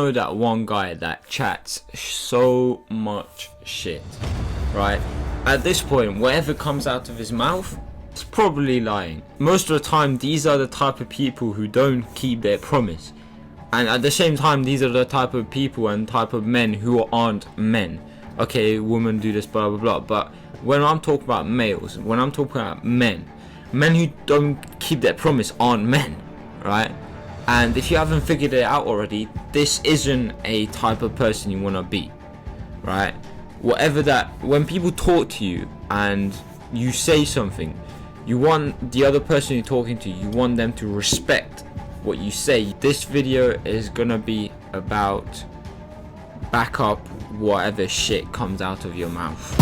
know that one guy that chats so much shit, right? At this point, whatever comes out of his mouth, it's probably lying. Most of the time, these are the type of people who don't keep their promise. And at the same time, these are the type of people and type of men who aren't men. Okay, women do this, blah, blah, blah. But when I'm talking about males, when I'm talking about men who don't keep their promise aren't men, right? And if you haven't figured it out already, this isn't a type of person you want to be, right? Whatever that, when people talk to you and you say something, you want the other person you're talking to, you want them to respect what you say. This video is gonna be about back up whatever shit comes out of your mouth.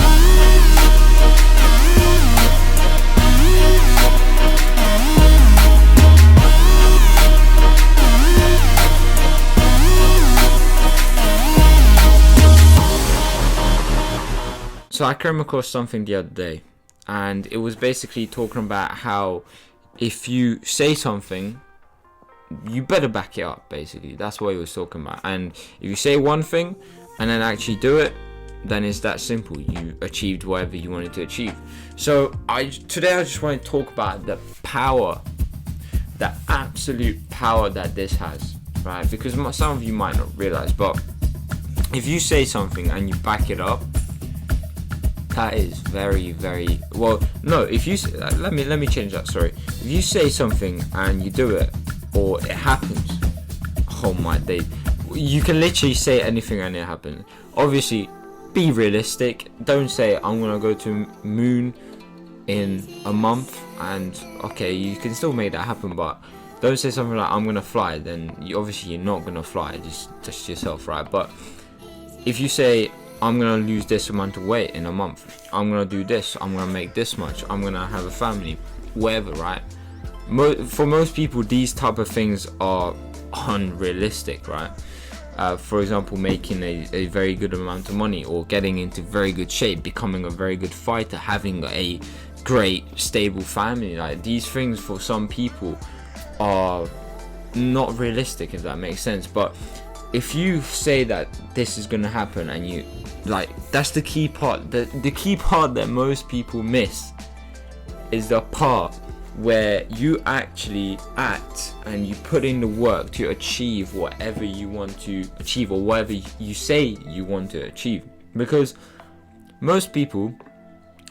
So I came across something the other day, and it was basically talking about how if you say something, you better back it up. Basically, that's what he was talking about. And if you say one thing and then actually do it, then it's that simple. You achieved whatever you wanted to achieve. So today I just want to talk about the power, the absolute power that this has, right? Because some of you might not realize, but if you say something and you back it up, that is very, very well. No, if you let me change that. Sorry, if you say something and you do it, or it happens, oh my day, you can literally say anything and it happens. Obviously, be realistic. Don't say I'm gonna go to moon in a month, and okay, you can still make that happen, but don't say something like I'm gonna fly. Then obviously you're not gonna fly. Just yourself, right? But if you say I'm gonna lose this amount of weight in a month, I'm gonna do this, I'm gonna make this much, I'm gonna have a family, whatever, right? For most people, these type of things are unrealistic, right? For example, making a very good amount of money, or getting into very good shape, becoming a very good fighter, having a great stable family. Like, these things for some people are not realistic, if that makes sense. But if you say that this is gonna happen, and you that's the key part. The key part that most people miss is the part where you actually act and you put in the work to achieve whatever you want to achieve, or whatever you say you want to achieve. Because most people,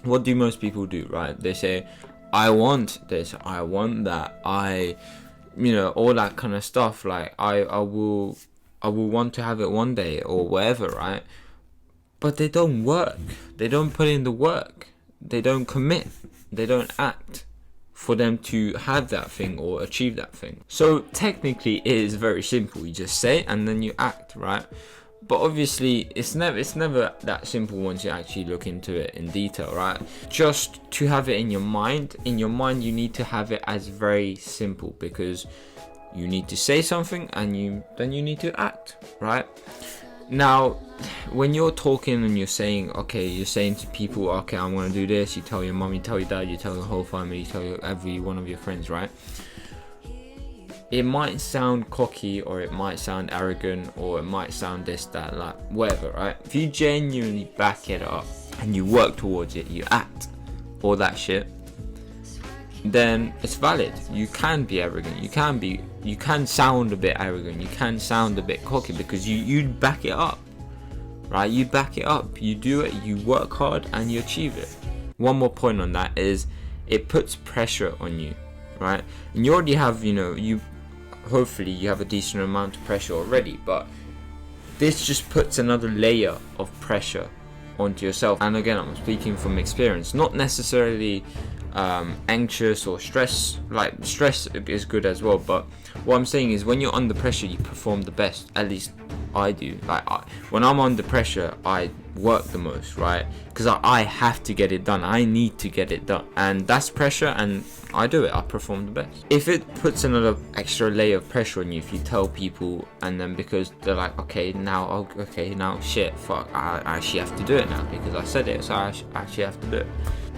what do most people do, right? They say, I want this, I want that, all that kind of stuff. Like, I will want to have it one day, or whatever, right? But they don't work. They don't put in the work. They don't commit. They don't act for them to have that thing or achieve that thing. So technically, it is very simple. You just say and then you act, right? But obviously, it's never that simple once you actually look into it in detail, right? Just to have it in your mind, you need to have it as very simple, because you need to say something and then you need to act, right? Now, when you're talking and you're saying to people, okay, I'm gonna do this, you tell your mom, you tell your dad, you tell your whole family, you tell every one of your friends, right? It might sound cocky, or it might sound arrogant, or it might sound this, that, like, whatever, right? If you genuinely back it up and you work towards it, you act, all that shit, then it's valid. You can be arrogant, you can sound a bit arrogant, you can sound a bit cocky, because you back it up, right? You back it up, you do it, you work hard, and you achieve it. One more point on that is, it puts pressure on you, right? And you already have, hopefully you have a decent amount of pressure already, but this just puts another layer of pressure onto yourself. And again, I'm speaking from experience, not necessarily anxious or stress. Like, stress is good as well, but what I'm saying is, when you're under pressure, you perform the best. At least I do. Like, when I'm under pressure, I work the most, right? Because I have to get it done. I need to get it done, and that's pressure, and I do it. I perform the best. If it puts another extra layer of pressure on you, if you tell people, and then because they're like, now shit, fuck, I actually have to do it now because I said it, so I actually have to do it.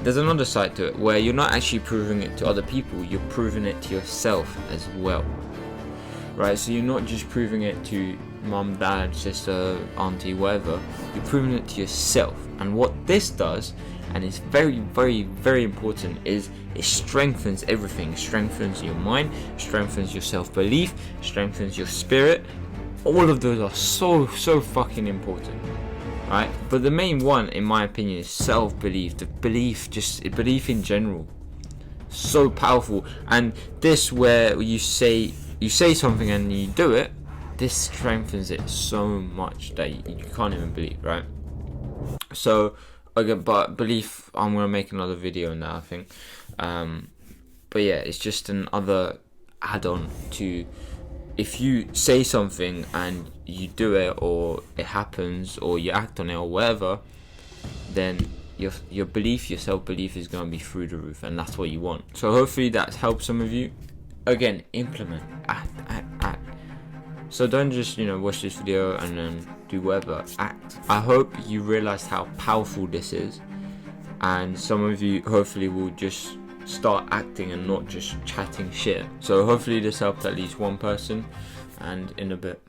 There's another side to it where you're not actually proving it to other people, you're proving it to yourself as well, right? So you're not just proving it to mum, dad, sister, auntie, whatever. You're proving it to yourself. And what this does, and it's very, very, very important, is it strengthens everything. It strengthens your mind, strengthens your self-belief, strengthens your spirit. All of those are so fucking important, right? But the main one, in my opinion, is self-belief. The belief, just belief in general, so powerful. And this, where you say something and you do it, this strengthens it so much that you can't even believe, right? So again, but belief, I'm gonna make another video on that, I think. But yeah, it's just another add-on to, if you say something and you do it, or it happens, or you act on it, or whatever, then your belief, your self-belief is gonna be through the roof, and that's what you want. So hopefully that helps some of you. Again, implement, act. So don't just, watch this video and then do whatever, act. I hope you realized how powerful this is, and some of you hopefully will just start acting and not just chatting shit. So hopefully this helped at least one person, and in a bit.